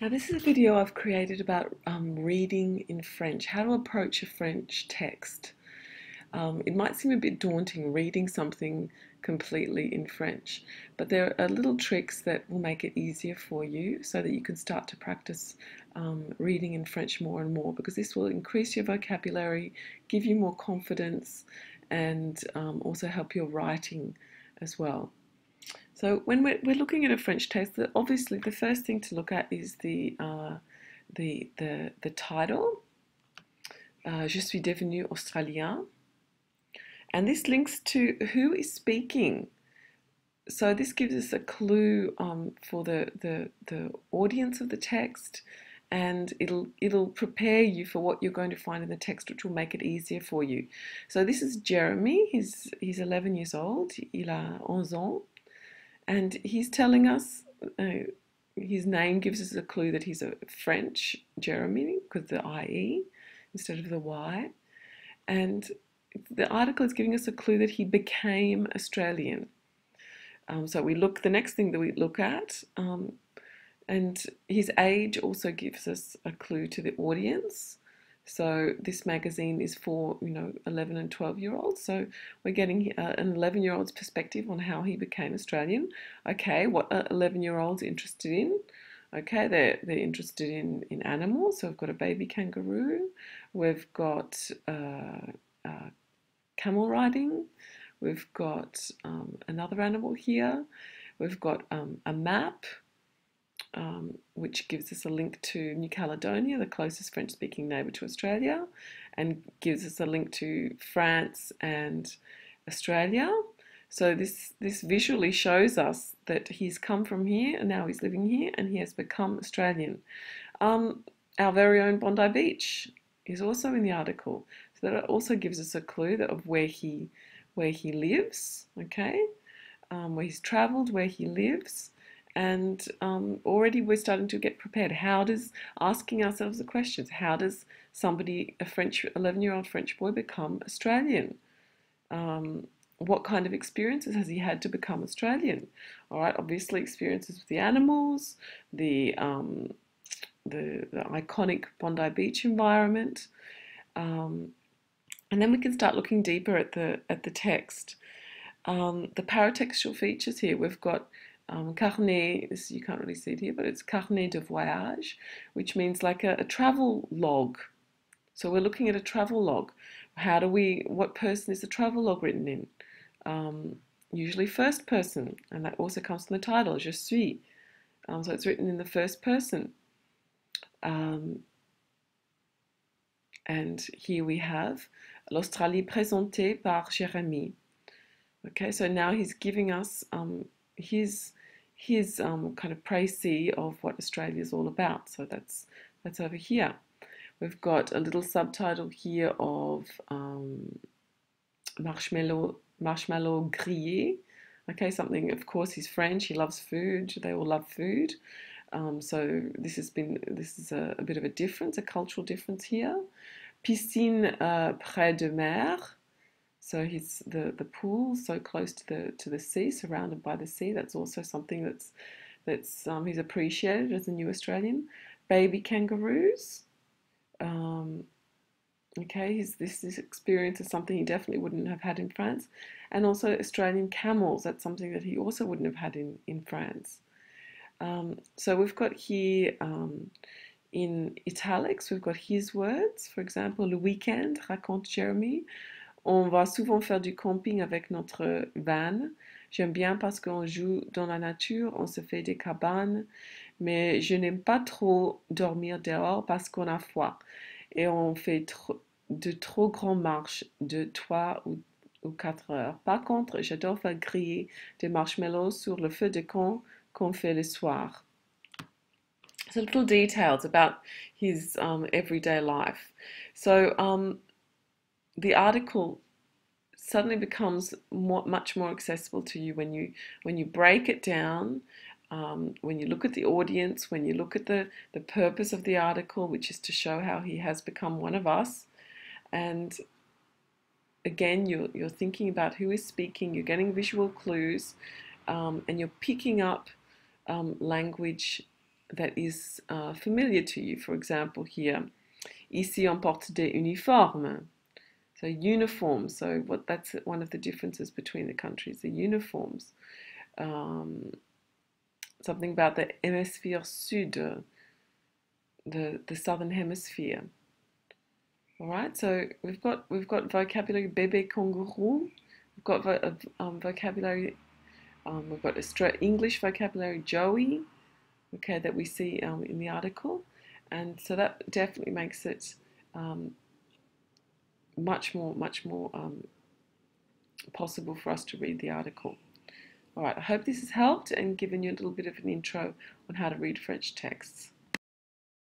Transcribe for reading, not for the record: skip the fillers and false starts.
Now, this is a video I've created about reading in French, how to approach a French text. It might seem a bit daunting reading something completely in French, but there are little tricks that will make it easier for you so that you can start to practice reading in French more and more, because this will increase your vocabulary, give you more confidence, and also help your writing as well. So when we're looking at a French text, obviously the first thing to look at is the title. Je suis devenu australien, and this links to who is speaking. So this gives us a clue for the audience of the text, and it'll prepare you for what you're going to find in the text, which will make it easier for you. So this is Jeremy. He's 11 years old. Il a 11 ans. And he's telling us, his name gives us a clue that he's a French Jeremy, because the IE instead of the Y. And the article is giving us a clue that he became Australian. So the next thing that we look at, and his age also gives us a clue to the audience. So this magazine is for 11 and 12-year-olds. So we're getting an 11-year-old's perspective on how he became Australian. Okay, what are 11-year-olds interested in? Okay, they're interested in animals. So we've got a baby kangaroo. We've got camel riding. We've got another animal here. We've got a map. Which gives us a link to New Caledonia, the closest French-speaking neighbour to Australia, and gives us a link to France and Australia. So this visually shows us that he's come from here and now he's living here and he has become Australian. Our very own Bondi Beach is also in the article, so that also gives us a clue of where he lives. Okay, where he's travelled, where he lives. And already we're starting to get prepared. Asking ourselves the questions, how does somebody, a 11-year-old French boy, become Australian? What kind of experiences has he had to become Australian? All right, obviously experiences with the animals, the iconic Bondi Beach environment, and then we can start looking deeper at the text. The paratextual features here, we've got carnet, you can't really see it here, but it's carnet de voyage, which means like a travel log. So we're looking at a travel log. What person is the travel log written in? Usually first person, and that also comes from the title, je suis. So it's written in the first person. And here we have l'Australie présentée par Jérémy. Okay, so now he's giving us his kind of précis of what Australia is all about. So that's over here. We've got a little subtitle here of marshmallow grillé. Okay, something. Of course, he's French. He loves food. They all love food. So this is a bit of a difference, a cultural difference here. Piscine près de mer. So he's the pool so close to the sea, surrounded by the sea. That's also something that's he's appreciated as a new Australian. Baby kangaroos. Okay, this experience is something he definitely wouldn't have had in France, and also Australian camels. That's something that he also wouldn't have had in France. So we've got here in italics, we've got his words. For example, le week-end, raconte Jeremy. On va souvent faire du camping avec notre van. J'aime bien parce qu'on joue dans la nature, on se fait des cabanes, mais je n'aime pas trop dormir dehors parce qu'on a froid. Et on fait de trop grandes marches de 3 ou 4 heures. Par contre, j'adore faire griller des marshmallows sur le feu de camp qu'on fait le soir. So little details about his everyday life. So the article suddenly becomes much more accessible to you when you break it down, when you look at the audience, when you look at the purpose of the article, which is to show how he has become one of us. And again, you're thinking about who is speaking, you're getting visual clues, and you're picking up language that is familiar to you. For example, here, ici on porte des uniformes. So uniforms. So that's one of the differences between the countries, the uniforms. Something about the Hémisphère Sud, the southern hemisphere. All right. So we've got vocabulary bébé kangaroo. We've got vocabulary. We've got English vocabulary Joey. Okay, that we see in the article, and so that definitely makes it much more possible for us to read the article. All right, I hope this has helped and given you a little bit of an intro on how to read French texts.